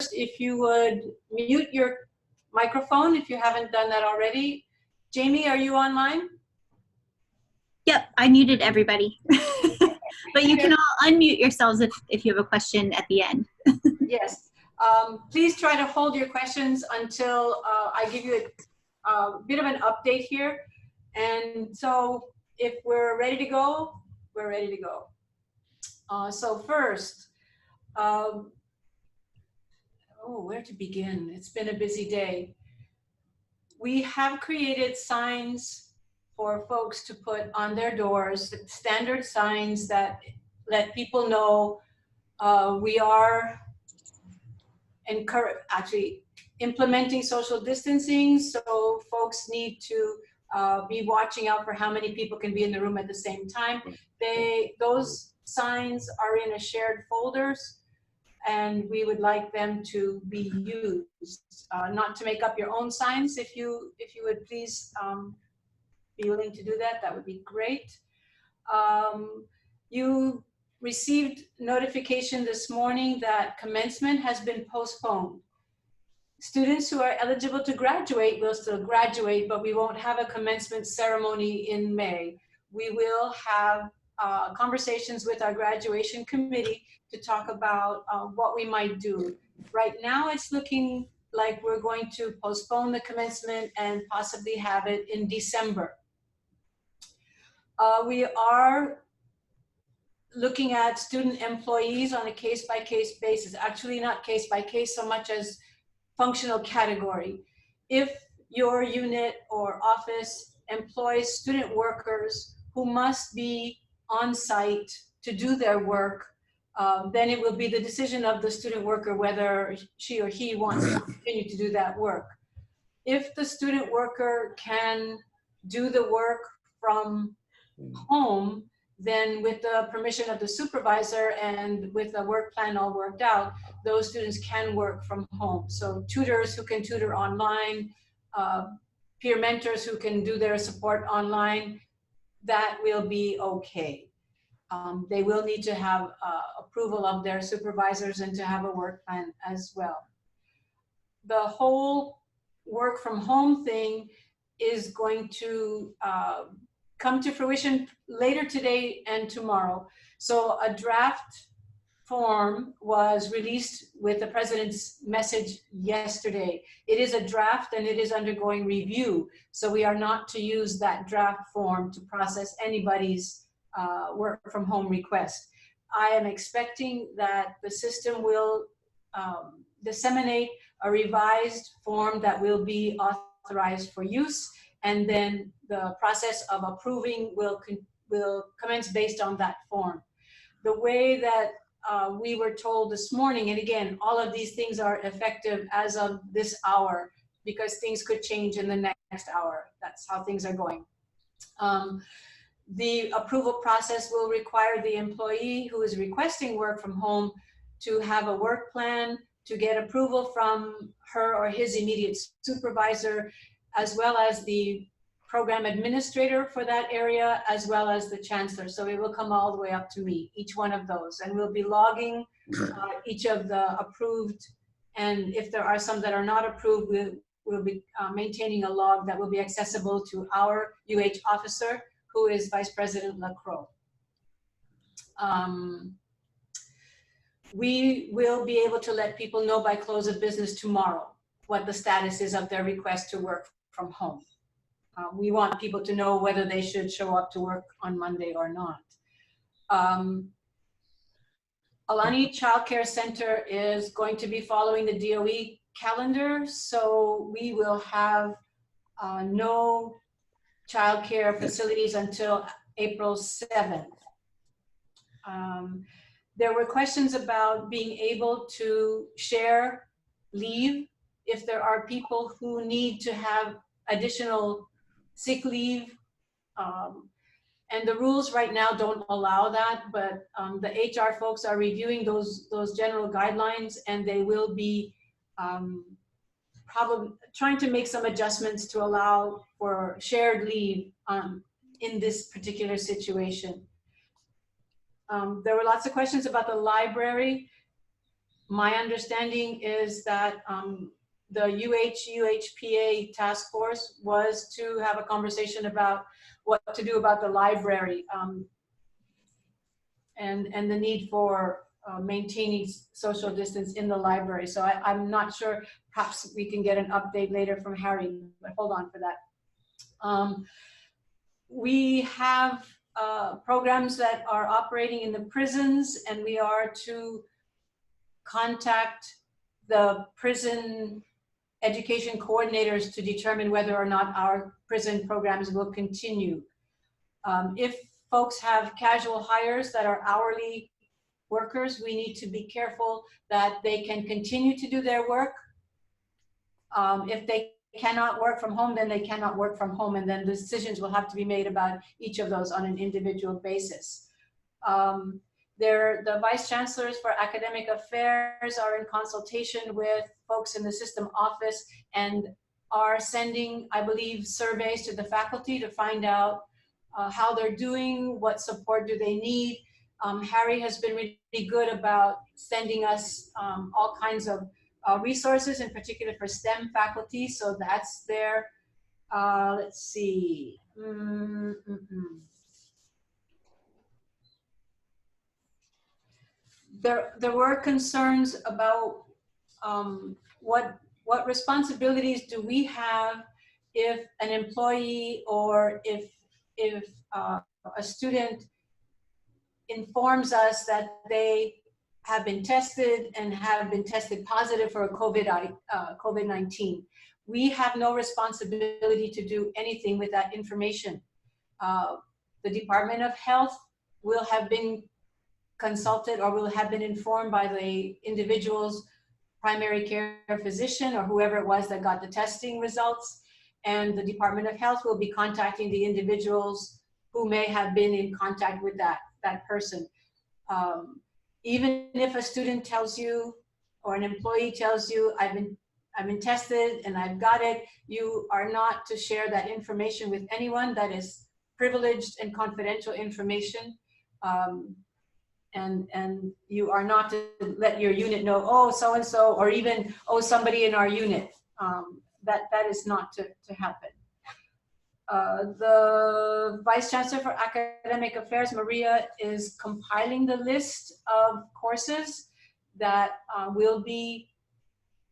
if you would mute your microphone if you haven't done that already. Jamie, are you online? Yep, I muted everybody. But you can all unmute yourselves if you have a question at the end. Yes. Please try to hold your questions until I give you a bit of an update here. And so if we're ready to go, we're ready to go. So first, where to begin? It's been a busy day. We have created signs for folks to put on their doors, standard signs that let people know we are actually implementing social distancing, so folks need to be watching out for how many people can be in the room at the same time. Those signs are in a shared folders, and we would like them to be used. Not to make up your own signs. If you would please be willing to do that, that would be great. You received notification this morning that commencement has been postponed. Students who are eligible to graduate will still graduate, but we won't have a commencement ceremony in May. We will have conversations with our graduation committee to talk about what we might do. Right now, it's looking like we're going to postpone the commencement and possibly have it in December. We are looking at student employees on a case-by-case basis, actually not case-by-case so much as functional category. If your unit or office employs student workers who must be on site to do their work, then it will be the decision of the student worker whether she or he wants to continue to do that work. If the student worker can do the work from home, then with the permission of the supervisor and with the work plan all worked out, those students can work from home. So tutors who can tutor online, peer mentors who can do their support online, that will be okay. They will need to have approval of their supervisors and to have a work plan as well. The whole work from home thing is going to come to fruition later today and tomorrow. So a draft form was released with the president's message yesterday. It is a draft and it is undergoing review. So we are not to use that draft form to process anybody's work from home request. I am expecting that the system will disseminate a revised form that will be authorized for use, and then the process of approving will commence based on that form. The way that we were told this morning, and again, all of these things are effective as of this hour because things could change in the next hour. That's how things are going. The approval process will require the employee who is requesting work from home to have a work plan, to get approval from her or his immediate supervisor, as well as the program administrator for that area, as well as the chancellor. So it will come all the way up to me, each one of those. And we'll be logging each of the approved. And if there are some that are not approved, we'll be maintaining a log that will be accessible to our UH officer, who is Vice President Lacroix. We will be able to let people know by close of business tomorrow what the status is of their request to work from home. We want people to know whether they should show up to work on Monday or not. Alani Child Care Center is going to be following the DOE calendar, so we will have no child care facilities until April 7th. There were questions about being able to share leave if there are people who need to have additional sick leave. And the rules right now don't allow that, but the HR folks are reviewing those general guidelines, and they will be probably trying to make some adjustments to allow for shared leave in this particular situation. There were lots of questions about the library. My understanding is that the UHPA task force was to have a conversation about what to do about the library and the need for maintaining social distance in the library. So I'm not sure, perhaps we can get an update later from Harry, but hold on for that. We have programs that are operating in the prisons, and we are to contact the prison education coordinators to determine whether or not our prison programs will continue. If folks have casual hires that are hourly workers, we need to be careful that they can continue to do their work. If they cannot work from home, then they cannot work from home, and then decisions will have to be made about each of those on an individual basis. The vice chancellors for academic affairs are in consultation with folks in the system office and are sending, I believe, surveys to the faculty to find out how they're doing, what support do they need. Harry has been really good about sending us all kinds of resources, in particular for STEM faculty, so that's there. Let's see. There were concerns about what responsibilities do we have if an employee or if a student informs us that they have been tested and have been tested positive for COVID-19. We have no responsibility to do anything with that information. The Department of Health will have been consulted or will have been informed by the individual's primary care physician or whoever it was that got the testing results. And the Department of Health will be contacting the individuals who may have been in contact with that person. Even if a student tells you or an employee tells you, I've been tested and I've got it, you are not to share that information with anyone. That is privileged and confidential information. And you are not to let your unit know, oh, so-and-so, or even, oh, somebody in our unit. That is not to happen. The Vice Chancellor for Academic Affairs, Maria, is compiling the list of courses that will be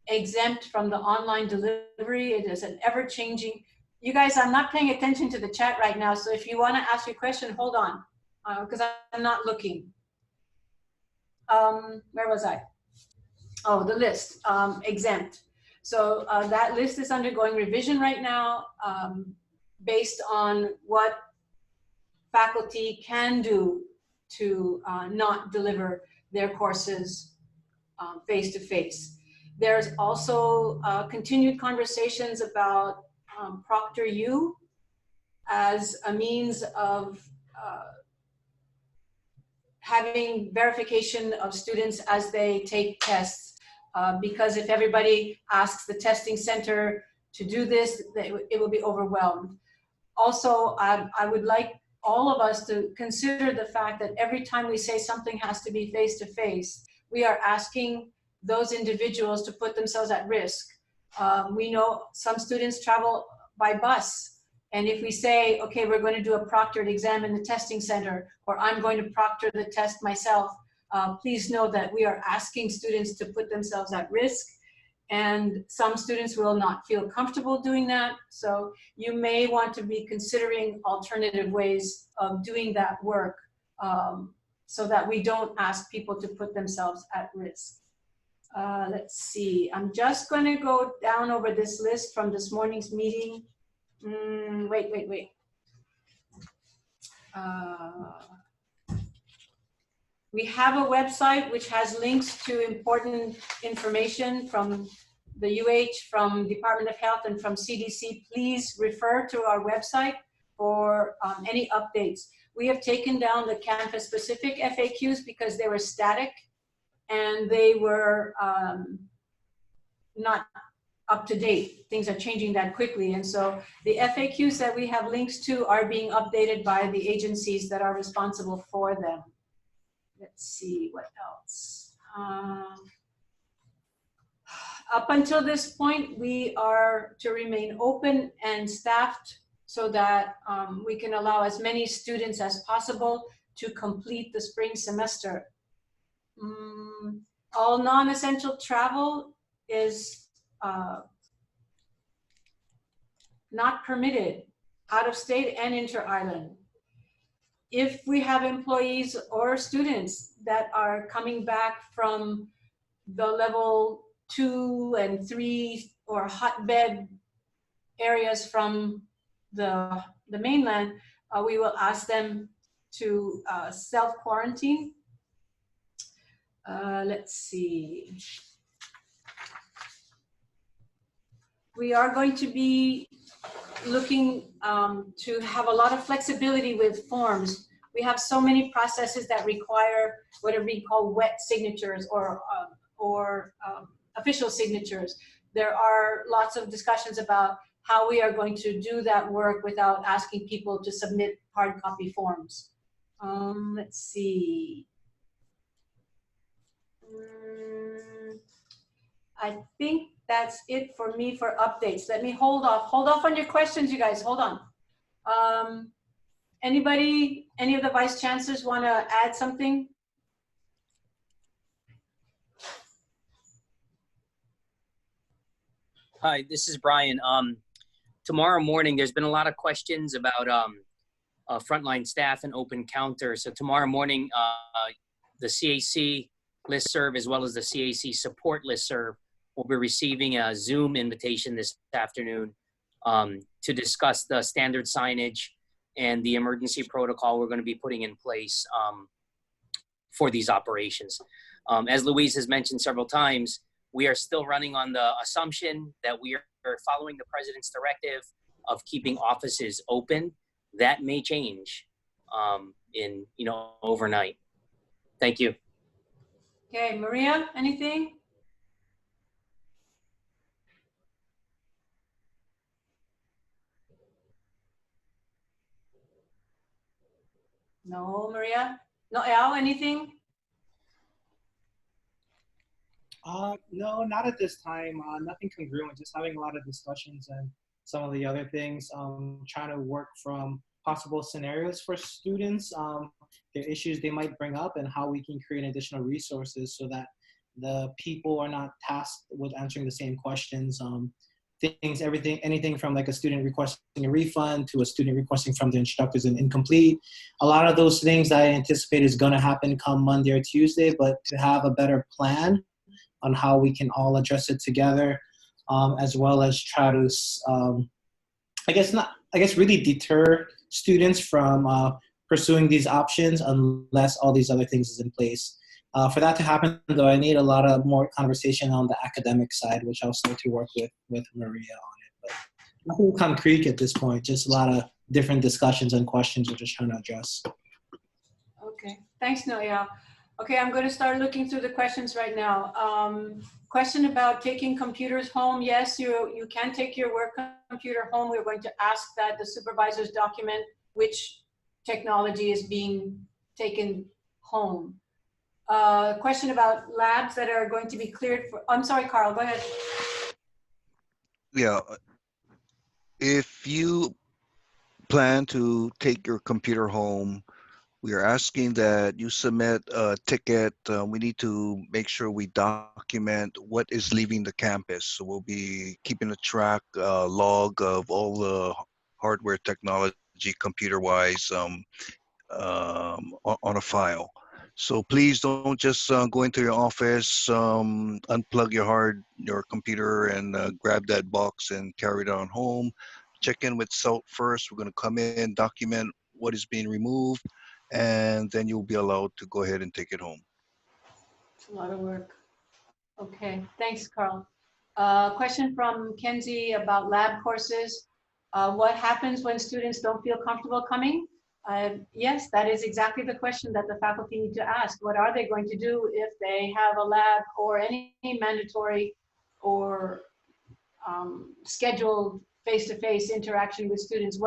exempt from the online delivery. It is an ever-changing. You guys, I'm not paying attention to the chat right now, so if you want to ask your question, hold on, because I'm not looking. Where was I? Oh, the list, exempt. So that list is undergoing revision right now based on what faculty can do to not deliver their courses face-to-face. There's also continued conversations about ProctorU as a means of having verification of students as they take tests. Because if everybody asks the testing center to do this, it will be overwhelmed. Also, I would like all of us to consider the fact that every time we say something has to be face-to-face, we are asking those individuals to put themselves at risk. We know some students travel by bus. And if we say, okay, we're going to do a proctored exam in the testing center, or I'm going to proctor the test myself, please know that we are asking students to put themselves at risk. And some students will not feel comfortable doing that. So you may want to be considering alternative ways of doing that work so that we don't ask people to put themselves at risk. Let's see, I'm just going to go down over this list from this morning's meeting. Wait. We have a website which has links to important information from the UH, from Department of Health, and from CDC. Please refer to our website for any updates. We have taken down the campus-specific FAQs because they were static and they were not up to date. Things are changing that quickly. And so the FAQs that we have links to are being updated by the agencies that are responsible for them. Let's see, what else? Up until this point, we are to remain open and staffed so that we can allow as many students as possible to complete the spring semester. All non-essential travel is not permitted out of state and inter-island. If we have employees or students that are coming back from the level 2 and 3 or hotbed areas from the mainland, we will ask them to self-quarantine. Let's see. We are going to be looking to have a lot of flexibility with forms. We have so many processes that require whatever we call wet signatures or official signatures. There are lots of discussions about how we are going to do that work without asking people to submit hard copy forms. Let's see. I think that's it for me for updates. Let me hold off on your questions, you guys, hold on. Anybody, any of the vice chancellors want to add something? Hi, this is Brian. Tomorrow morning, there's been a lot of questions about frontline staff and open counter. So tomorrow morning, the CAC listserv as well as the CAC support listserv will be receiving a Zoom invitation this afternoon to discuss the standard signage and the emergency protocol we're going to be putting in place for these operations. As Louise has mentioned several times, we are still running on the assumption that we are following the president's directive of keeping offices open. That may change in, overnight. Thank you. Okay, Maria, anything? No, Maria? No, Al, anything? No, not at this time. Nothing congruent, just having a lot of discussions and some of the other things, trying to work from possible scenarios for students, the issues they might bring up and how we can create additional resources so that the people are not tasked with answering the same questions. Anything from like a student requesting a refund to a student requesting from the instructors an incomplete. A lot of those things I anticipate is gonna happen come Monday or Tuesday, but to have a better plan on how we can all address it together, as well as try to, really deter students from pursuing these options unless all these other things is in place. For that to happen, though, I need a lot of more conversation on the academic side, which I'll start to work with Maria on it. But nothing concrete at this point, just a lot of different discussions and questions we're just trying to address. Okay, thanks, Noya. Okay, I'm going to start looking through the questions right now. Question about taking computers home. Yes, you can take your work computer home. We're going to ask that the supervisors document which technology is being taken home. Question about labs that are going to be cleared for, I'm sorry, Carl, go ahead. Yeah, if you plan to take your computer home, we are asking that you submit a ticket. We need to make sure we document what is leaving the campus. So we'll be keeping a track log of all the hardware technology, computer-wise, on a file. So please don't just go into your office, unplug your computer and grab that box and carry it on home. Check in with SALT first. We're going to come in, document what is being removed, and then you'll be allowed to go ahead and take it home. It's a lot of work. Okay, thanks, Carl. Question from Kenzie about lab courses. What happens when students don't feel comfortable coming? Yes, that is exactly the question that the faculty need to ask. What are they going to do if they have a lab or any mandatory or scheduled face-to-face interaction with students?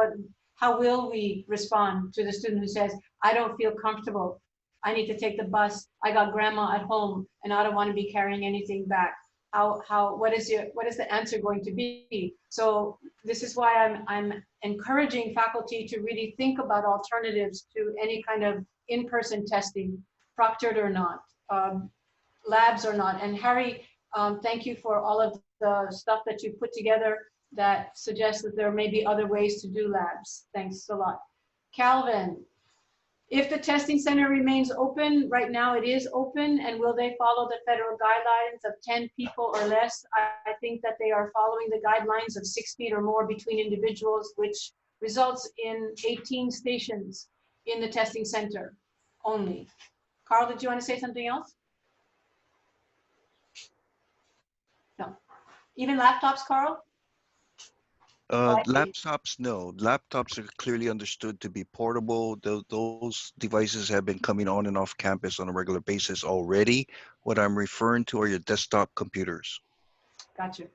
How will we respond to the student who says, I don't feel comfortable, I need to take the bus, I got grandma at home, and I don't want to be carrying anything back? what is the answer going to be? So this is why I'm encouraging faculty to really think about alternatives to any kind of in-person testing, proctored or not, labs or not. And Harry, thank you for all of the stuff that you put together that suggests that there may be other ways to do labs. Thanks a lot. Calvin, if the testing center remains open, right now it is open, and will they follow the federal guidelines of 10 people or less? I think that they are following the guidelines of 6 feet or more between individuals, which results in 18 stations in the testing center only. Carl, did you want to say something else? No. Even laptops, Carl? Laptops, no. Laptops are clearly understood to be portable. Those devices have been coming on and off campus on a regular basis already. What I'm referring to are your desktop computers. Gotcha.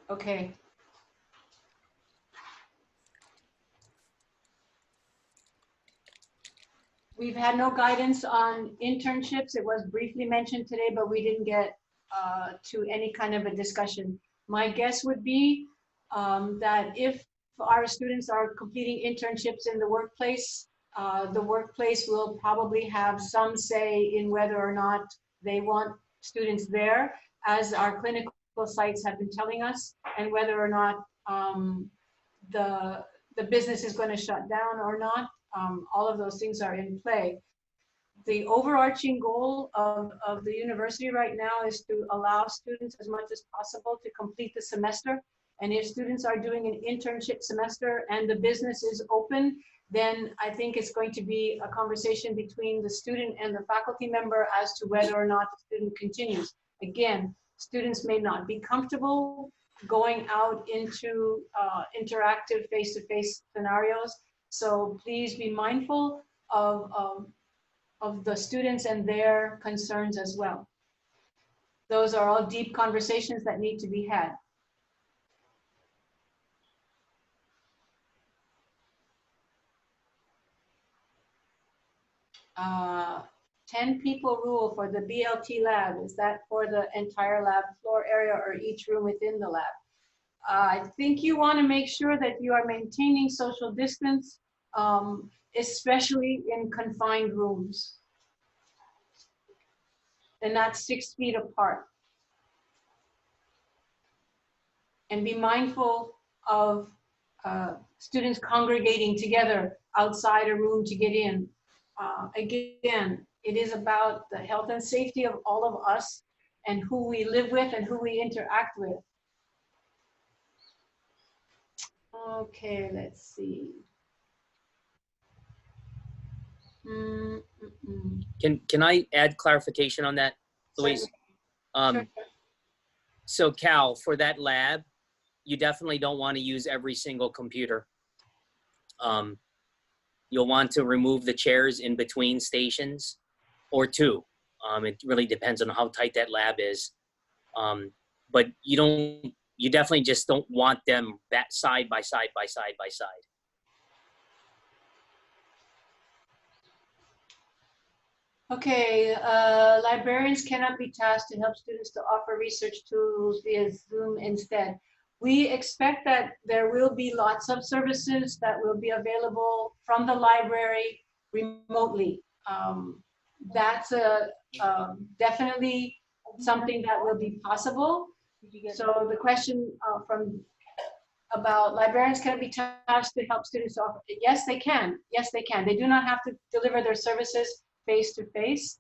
Okay. We've had no guidance on internships. It was briefly mentioned today, but we didn't get to any kind of a discussion. My guess would be that if our students are completing internships in the workplace will probably have some say in whether or not they want students there, as our clinical sites have been telling us, and whether or not the business is going to shut down or not. All of those things are in play. The overarching goal of the university right now is to allow students as much as possible to complete the semester. And if students are doing an internship semester and the business is open, then I think it's going to be a conversation between the student and the faculty member as to whether or not the student continues. Again, students may not be comfortable going out into interactive face-to-face scenarios. So please be mindful of the students and their concerns as well. Those are all deep conversations that need to be had. Uh, 10 people rule for the BLT lab. Is that for the entire lab floor area or each room within the lab? I think you want to make sure that you are maintaining social distance, especially in confined rooms. And that's 6 feet apart. And be mindful of students congregating together outside a room to get in. Again, it is about the health and safety of all of us and who we live with and who we interact with. Okay, let's see. Can I add clarification on that, Louise? Sure. So Cal, for that lab, you definitely don't want to use every single computer. You'll want to remove the chairs in between stations or two. It really depends on how tight that lab is. But you definitely just don't want them that side by side by side by side. Okay, librarians cannot be tasked to help students to offer research tools via Zoom instead. We expect that there will be lots of services that will be available from the library remotely. That's definitely something that will be possible. So the question about librarians can be tasked to help students offer, yes, they can. Yes, they can. They do not have to deliver their services face-to-face.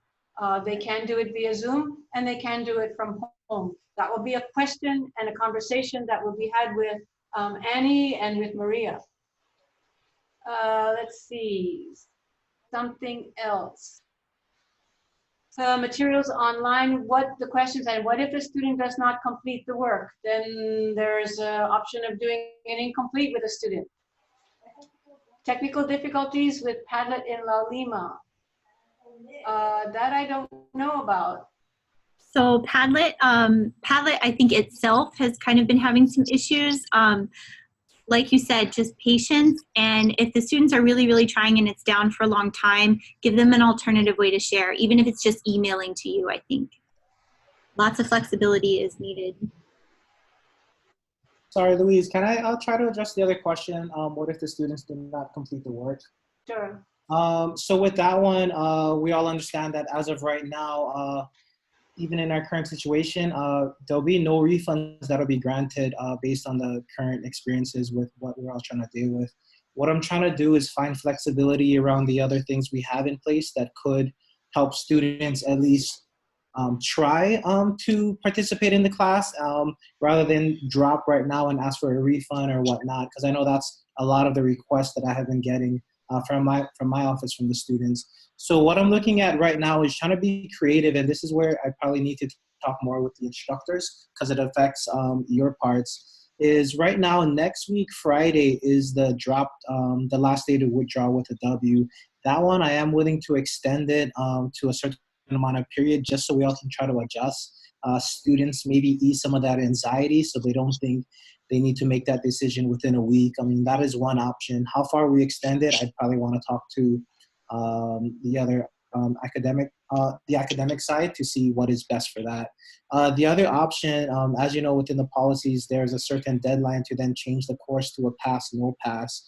They can do it via Zoom, and they can do it from home. That will be a question and a conversation that will be had with Annie and with Maria. Let's see, something else. Materials online, what the questions, and what if the student does not complete the work? Then there's an option of doing an incomplete with a student. Technical difficulties with Padlet in La Lima. That I don't know about. So Padlet, I think itself has kind of been having some issues. Like you said, just patience. And if the students are really, really trying and it's down for a long time, give them an alternative way to share, even if it's just emailing to you, I think. lots of flexibility is needed. Sorry, Louise, I'll try to address the other question. What if the students do not complete the work? Sure. So with that one, we all understand that as of right now, even in our current situation, there'll be no refunds that'll be granted based on the current experiences with what we're all trying to deal with. What I'm trying to do is find flexibility around the other things we have in place that could help students at least try to participate in the class rather than drop right now and ask for a refund or whatnot, because I know that's a lot of the requests that I have been getting from my office from the students. So what I'm looking at right now is trying to be creative, and this is where I probably need to talk more with the instructors because it affects your parts. Is right now next week Friday is the last day to withdraw with a W. That one I am willing to extend it to a certain amount of period just so we all can try to adjust. Students maybe ease some of that anxiety so they don't think they need to make that decision within a week. I mean, that is one option. How far we extend it, I'd probably want to talk to the other the academic side to see what is best for that. The other option, as you know, within the policies, there's a certain deadline to then change the course to a pass, no pass.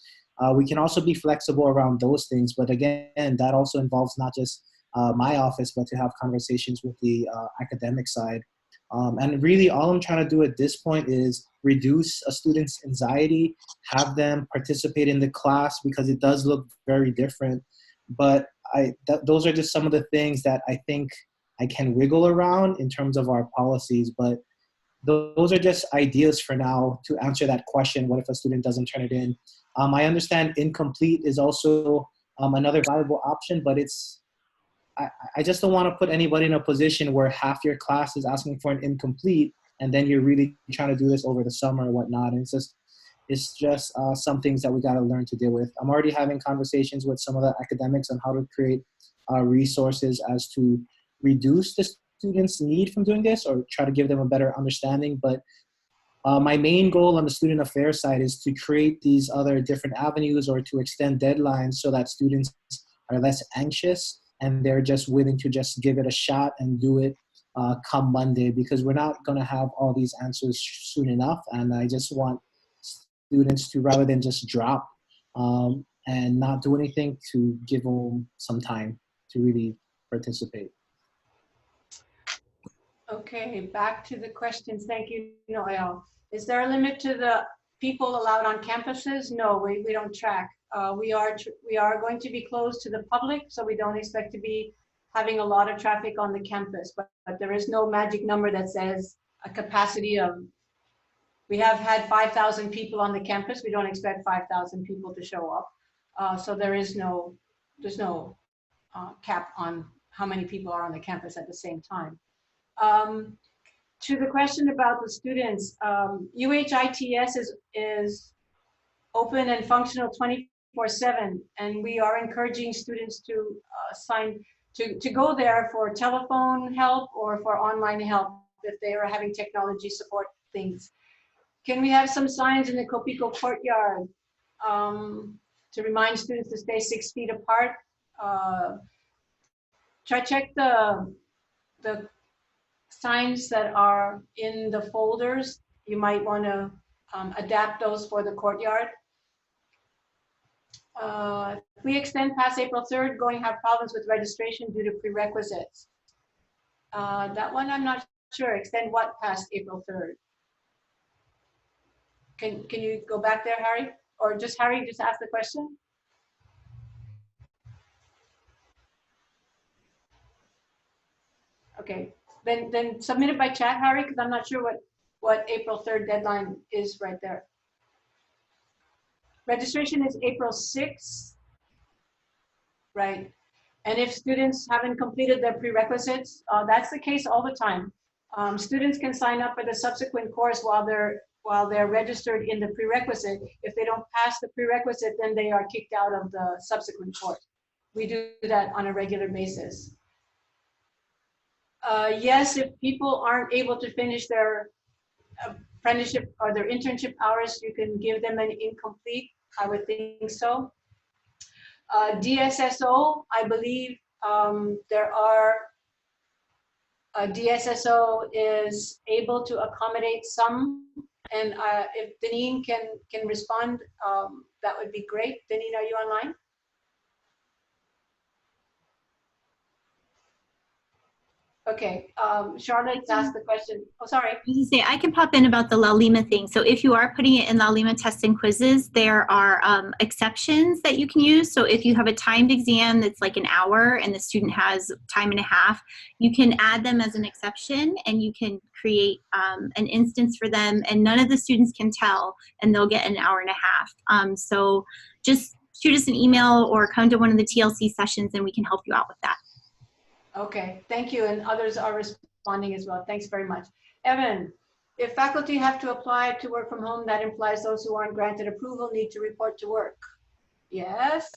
We can also be flexible around those things, but again, that also involves not just my office, but to have conversations with the academic side. And really all I'm trying to do at this point is reduce a student's anxiety, have them participate in the class because it does look very different. But those are just some of the things that I think I can wiggle around in terms of our policies. But those are just ideas for now to answer that question, what if a student doesn't turn it in? I understand incomplete is also another viable option, but I just don't want to put anybody in a position where half your class is asking for an incomplete and then you're really trying to do this over the summer or whatnot. And it's just some things that we got to learn to deal with. I'm already having conversations with some of the academics on how to create resources as to reduce the students' need from doing this or try to give them a better understanding. But my main goal on the student affairs side is to create these other different avenues or to extend deadlines so that students are less anxious and they're just willing to just give it a shot and do it come Monday, because we're not going to have all these answers soon enough. And I just want students to, rather than just drop and not do anything, to give them some time to really participate. Okay, back to the questions. Thank you, Noel. Is there a limit to the people allowed on campuses? No, we don't track. We are going to be closed to the public, so we don't expect to be having a lot of traffic on the campus, but there is no magic number that says a capacity of, we have had 5,000 people on the campus. We don't expect 5,000 people to show up. So there's no cap on how many people are on the campus at the same time. To the question about the students, UHITS is open and functional 24/7, and we are encouraging students to to go there for telephone help or for online help if they are having technology support things. Can we have some signs in the Copico courtyard to remind students to stay 6 feet apart? Check the signs that are in the folders. You might want to adapt those for the courtyard. If we extend past April 3rd, going to have problems with registration due to prerequisites. That one I'm not sure. Extend what past April 3rd? Can you go back there, Harry? Or just Harry, just ask the question? Okay, then submit it by chat, Harry, because I'm not sure what April 3rd deadline is right there. Registration is April 6th, right? And if students haven't completed their prerequisites, that's the case all the time. Students can sign up for the subsequent course while they're registered in the prerequisite. If they don't pass the prerequisite, then they are kicked out of the subsequent course. We do that on a regular basis. Yes, if people aren't able to finish their apprenticeship or their internship hours, you can give them an incomplete. I would think so. DSSO, I believe there are DSSO is able to accommodate some, and if Deneen can respond, that would be great. Deneen, are you online? Okay, Charlotte asked the question. Oh, sorry. I was gonna say, I can pop in about the La Lima thing. So if you are putting it in La Lima tests and quizzes, there are exceptions that you can use. So if you have a timed exam that's like an hour and the student has time and a half, you can add them as an exception and you can create an instance for them and none of the students can tell and they'll get an hour and a half. So just shoot us an email or come to one of the TLC sessions and we can help you out with that. Okay, thank you. And others are responding as well. Thanks very much. Evan, if faculty have to apply to work from home, that implies those who aren't granted approval need to report to work. Yes.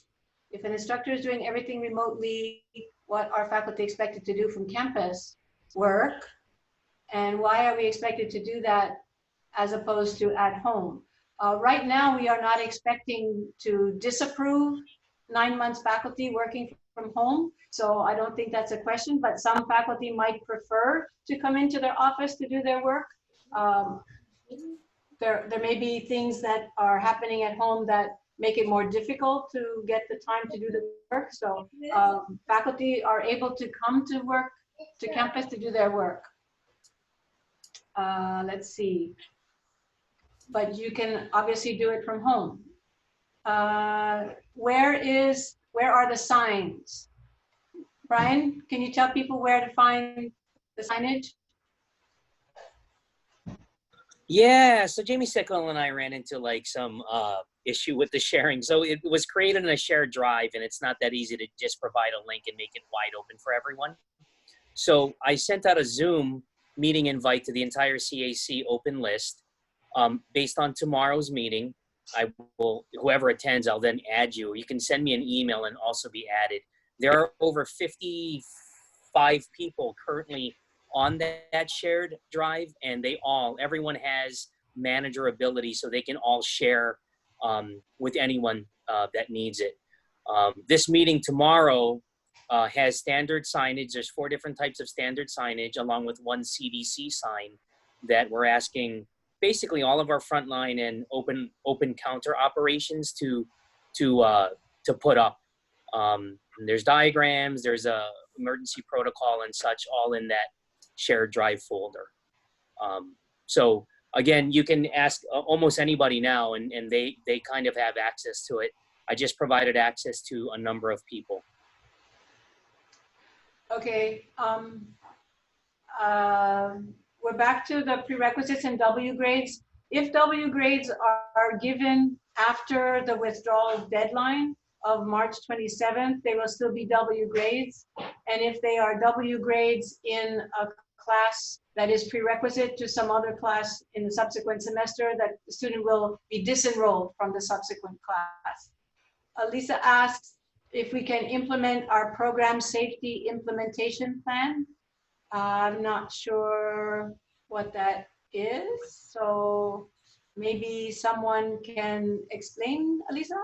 If an instructor is doing everything remotely, what are faculty expected to do from campus? Work. And why are we expected to do that as opposed to at home? Right now, we are not expecting to disapprove 9 months faculty working from home. So I don't think that's a question, but some faculty might prefer to come into their office to do their work. There may be things that are happening at home that make it more difficult to get the time to do the work. So faculty are able to come to work, to campus to do their work. Let's see. But you can obviously do it from home. Where are the signs? Brian, can you tell people where to find the signage? Yeah, so Jamie Sickle and I ran into like some issue with the sharing. So it was created in a shared drive and it's not that easy to just provide a link and make it wide open for everyone. So I sent out a Zoom meeting invite to the entire CAC open list. Based on tomorrow's meeting, whoever attends, I'll then add you. You can send me an email and also be added. There are over 55 people currently on that shared drive, and everyone has manager ability, so they can all share with anyone that needs it. This meeting tomorrow has standard signage. There's 4 different types of standard signage, along with 1 CDC sign that we're asking basically all of our frontline and open counter operations to put up. There's diagrams, there's a emergency protocol and such, all in that shared drive folder. So again, you can ask almost anybody now, and they kind of have access to it. I just provided access to a number of people. Okay. We're back to the prerequisites and W grades. If W grades are given after the withdrawal deadline of March 27th, they will still be W grades. And if they are W grades in a class that is prerequisite to some other class in the subsequent semester, that the student will be disenrolled from the subsequent class. Lisa asks if we can implement our program safety implementation plan. I'm not sure what that is, so maybe someone can explain, Alisa?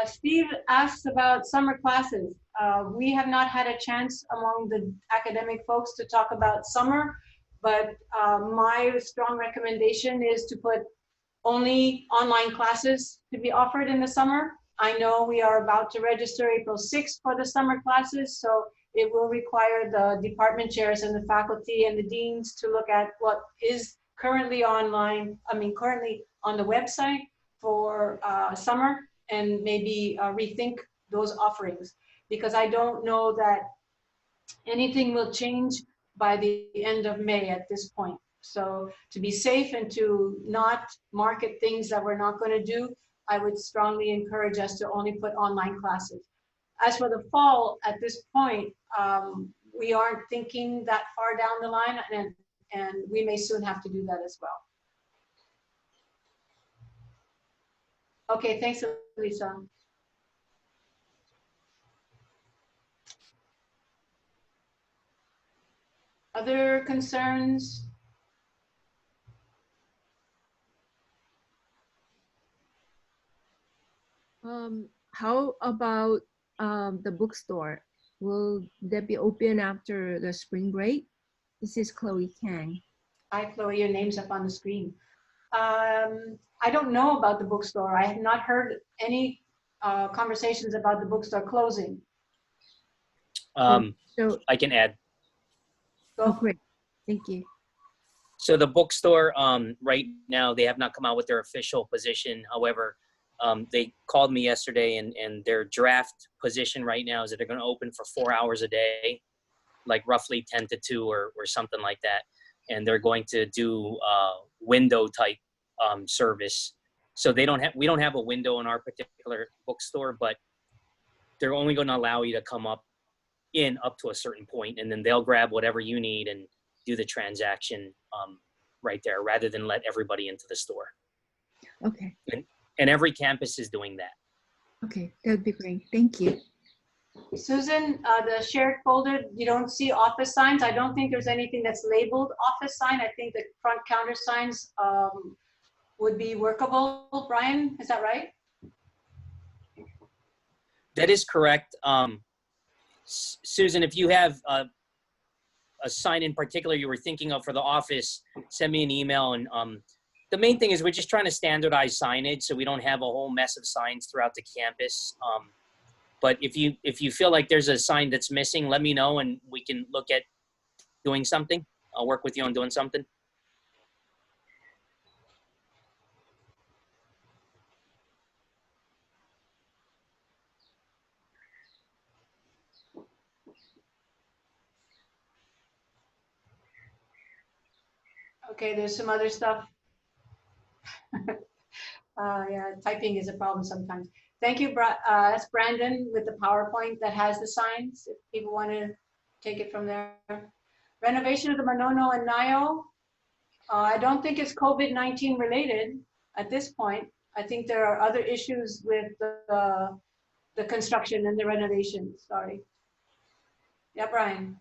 Steve asks about summer classes. We have not had a chance among the academic folks to talk about summer, but my strong recommendation is to put only online classes to be offered in the summer. I know we are about to register April 6th for the summer classes, so it will require the department chairs and the faculty and the deans to look at what is currently online, currently on the website for summer, and maybe rethink those offerings, because I don't know that anything will change by the end of May at this point. So to be safe and to not market things that we're not going to do, I would strongly encourage us to only put online classes. As for the fall, at this point, we aren't thinking that far down the line, and we may soon have to do that as well. Okay, thanks, Lisa. Other concerns? How about the bookstore? Will that be open after the spring break? This is Chloe Kang. Hi, Chloe, your name's up on the screen. I don't know about the bookstore. I have not heard any conversations about the bookstore closing. So, I can add. oh, Go. great. Thank you. So the bookstore, right now, they have not come out with their official position. However, they called me yesterday, and their draft position right now is that they're going to open for 4 hours a day, like roughly 10 to 2 or something like that. And they're going to do window type service. So we don't have a window in our particular bookstore, but they're only going to allow you to come up to a certain point, and then they'll grab whatever you need and do the transaction right there, rather than let everybody into the store. Okay. And every campus is doing that. Okay, that would be great. Thank you. Susan, the shared folder, you don't see office signs. I don't think there's anything that's labeled office sign. I think the front counter signs would be workable. Brian, is that right? That is correct. Susan, if you have a sign in particular you were thinking of for the office, send me an email. And the main thing is we're just trying to standardize signage so we don't have a whole mess of signs throughout the campus. But if you feel like there's a sign that's missing, let me know and we can look at doing something. I'll work with you on doing something. Okay, there's some other stuff. Yeah, typing is a problem sometimes. Thank you, that's Brandon with the PowerPoint that has the signs, if people want to take it from there. Renovation of the Manono and Nayo. I don't think it's COVID-19 related at this point. I think there are other issues with the construction and the renovation, sorry. Yeah, Brian.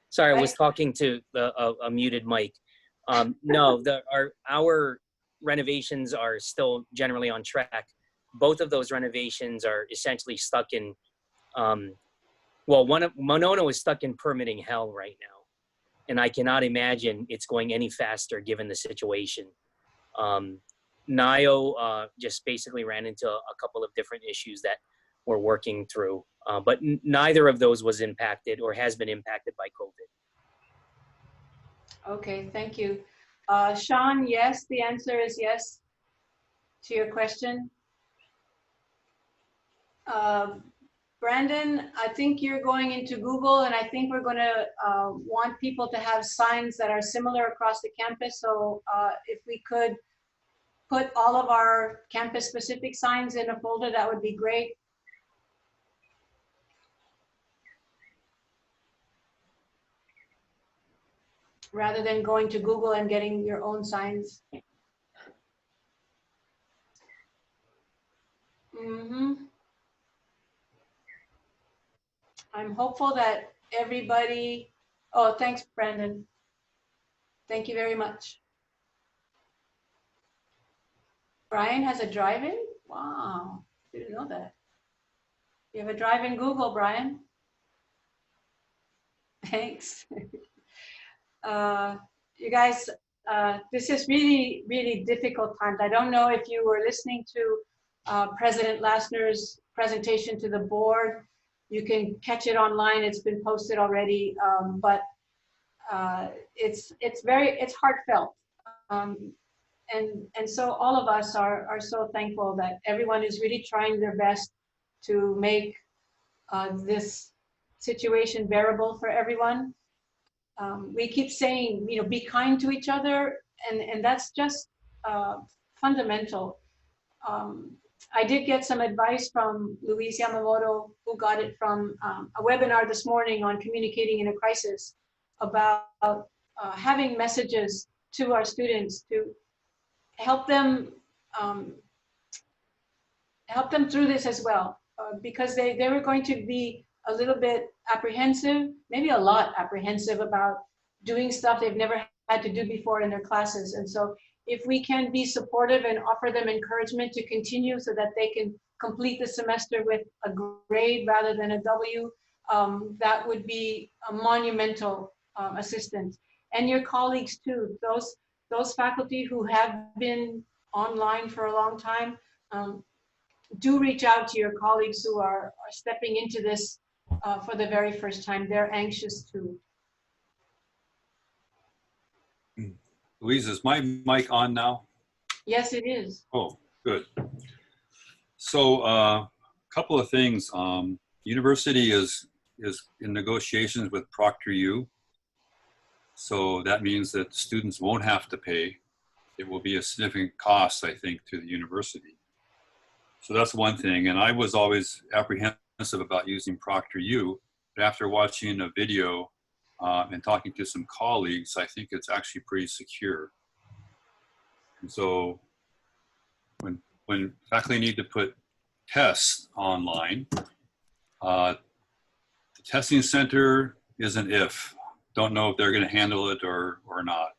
Sorry, I was talking to a muted mic. No, our renovations are still generally on track. Both of those renovations are essentially stuck in, Monono is stuck in permitting hell right now. And I cannot imagine it's going any faster given the situation. Nayo just basically ran into a couple of different issues that we're working through. But neither of those was impacted or has been impacted by COVID. Okay, thank you. Sean, yes, the answer is yes to your question. Brandon, I think you're going into Google, and I think we're going to want people to have signs that are similar across the campus. So if we could put all of our campus-specific signs in a folder, that would be great. Rather than going to Google and getting your own signs. I'm hopeful that everybody, oh, thanks, Brandon. Thank you very much. Brian has a drive-in? Wow, didn't know that. You have a drive-in Google, Brian. Thanks. You guys, this is really, really difficult times. I don't know if you were listening to President Lassner's presentation to the board. You can catch it online. It's been posted already, but it's heartfelt. And so all of us are so thankful that everyone is really trying their best to make this situation bearable for everyone. We keep saying, you know, be kind to each other, and that's just fundamental. I did get some advice from Luis Yamamoto, who got it from a webinar this morning on communicating in a crisis, about having messages to our students to help them through this as well, because they were going to be a little bit apprehensive, maybe a lot apprehensive about doing stuff they've never had to do before in their classes. And so if we can be supportive and offer them encouragement to continue so that they can complete the semester with a grade rather than a W, that would be a monumental assistance. And your colleagues too, those faculty who have been online for a long time, do reach out to your colleagues who are stepping into this for the very first time. They're anxious too. Louise, is my mic on now? Yes, it is. Oh, good. So a couple of things. University is in negotiations with ProctorU. So that means that students won't have to pay. It will be a significant cost, I think, to the university. So that's one thing. And I was always apprehensive about using ProctorU, but after watching a video and talking to some colleagues, I think it's actually pretty secure. And so when faculty need to put tests online, the testing center is an if. Don't know if they're going to handle it or not.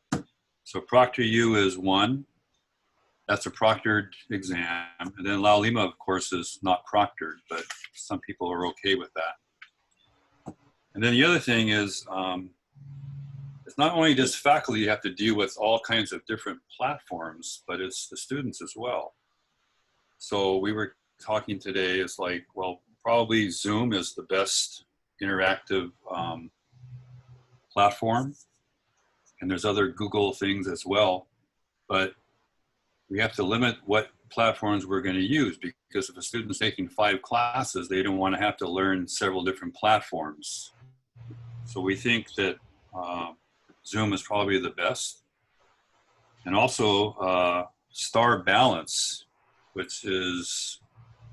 So ProctorU is one. That's a proctored exam. And then La Lima, of course, is not proctored, but some people are okay with that. And then the other thing is, it's not only just faculty you have to deal with all kinds of different platforms, but it's the students as well. So we were talking today, it's like, well, probably Zoom is the best interactive platform. And there's other Google things as well. But we have to limit what platforms we're going to use, because if a student's taking 5 classes, they don't want to have to learn several different platforms. So we think that Zoom is probably the best. And also Star Balance, which is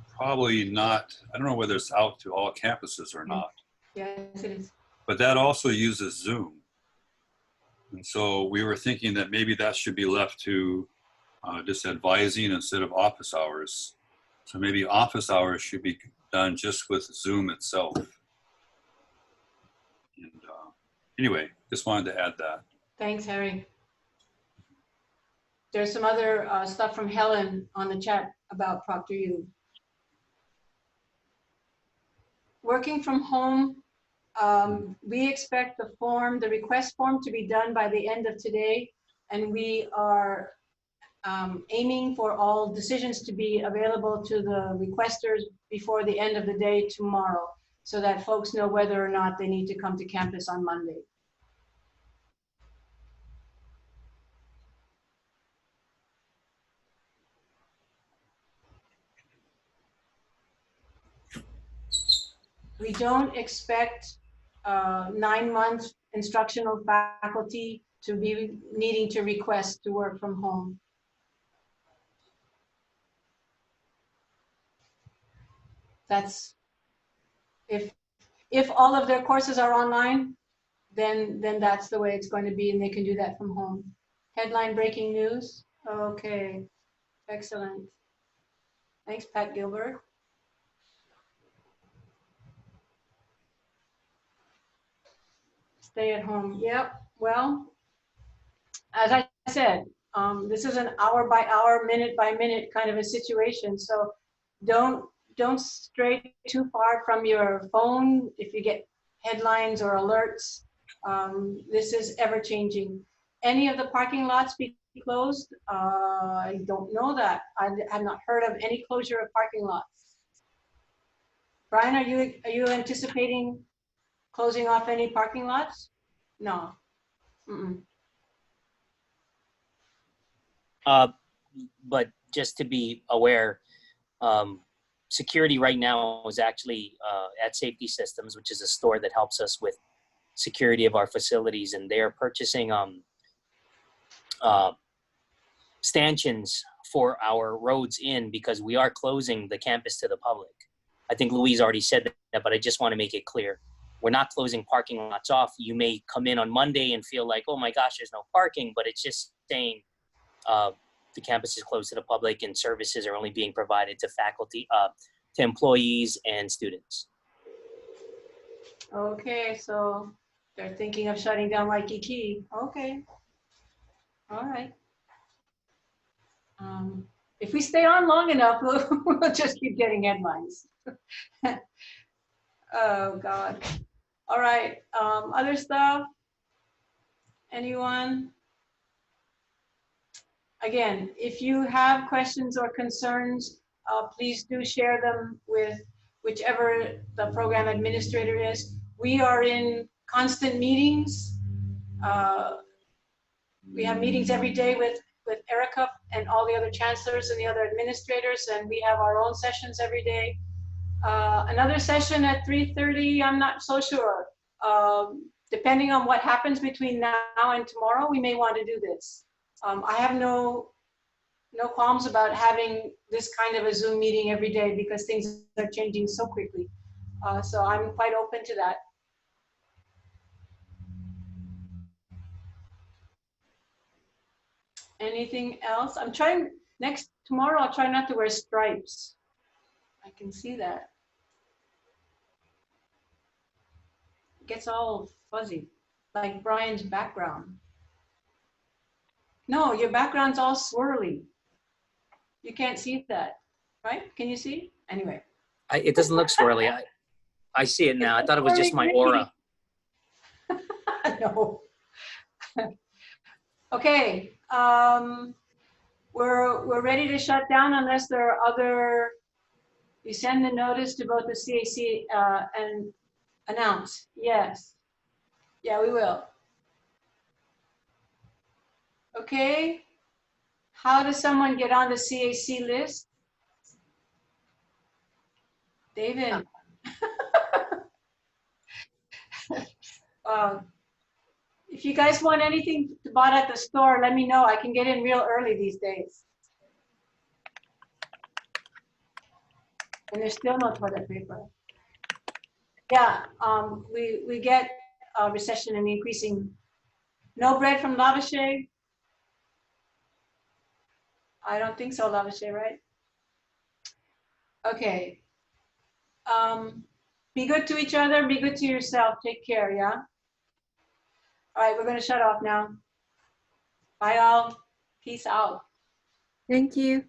probably not, I don't know whether it's out to all campuses or not. Yes, it is. But that also uses Zoom. And so we were thinking that maybe that should be left to just advising instead of office hours. So maybe office hours should be done just with Zoom itself. And anyway, just wanted to add that. Thanks, Harry. There's some other stuff from Helen on the chat about ProctorU. Working from home, we expect the request form to be done by the end of today, and we are aiming for all decisions to be available to the requesters before the end of the day tomorrow, so that folks know whether or not they need to come to campus on Monday. We don't expect 9-month instructional faculty to be needing to request to work from home. That's, if all of their courses are online, then that's the way it's going to be, and they can do that from home. Headline breaking news. Okay, excellent. Thanks, Pat Gilbert. Stay at home. Yep. Well, as I said, this is an hour by hour, minute by minute kind of a situation. So don't stray too far from your phone if you get headlines or alerts. This is ever changing. Any of the parking lots be closed? I don't know that. I have not heard of any closure of parking lots. Brian, are you anticipating closing off any parking lots? No. Mm-mm. But just to be aware, security right now is actually at Safety Systems, which is a store that helps us with security of our facilities, and they are purchasing stanchions for our roads in, because we are closing the campus to the public. I think Louise already said that, but I just want to make it clear. We're not closing parking lots off. You may come in on Monday and feel like, oh my gosh, there's no parking, but it's just saying the campus is closed to the public and services are only being provided to faculty, to employees and students. Okay, so they're thinking of shutting down Waikiki. Okay. All right. If we stay on long enough, we'll just keep getting headlines. Oh, God. All right, other stuff? Anyone? Again, if you have questions or concerns, please do share them with whichever the program administrator is. We are in constant meetings. We have meetings every day with Erica and all the other chancellors and the other administrators, and we have our own sessions every day. Another session at 3:30, I'm not so sure. Depending on what happens between now and tomorrow, we may want to do this. I have no qualms about having this kind of a Zoom meeting every day because things are changing so quickly. So I'm quite open to that. Anything else? I'm trying, tomorrow I'll try not to wear stripes. I can see that. It gets all fuzzy, like Brian's background. No, your background's all swirly. You can't see that, right? Can you see? Anyway. It doesn't look swirly. I see it now. I thought it was just my aura. No. Okay. We're ready to shut down unless there are other. You send the notice to both the CAC and announce. Yes. Yeah, we will. Okay. How does someone get on the CAC list? David. If you guys want anything bought at the store, let me know. I can get in real early these days. And there's still no toilet paper. Yeah, we get a recession and increasing. No bread from Lavache? I don't think so, Lavache, right? Okay. Be good to each other, be good to yourself. Take care, yeah? All right, we're going to shut off now. Bye, all. Peace out. Thank you.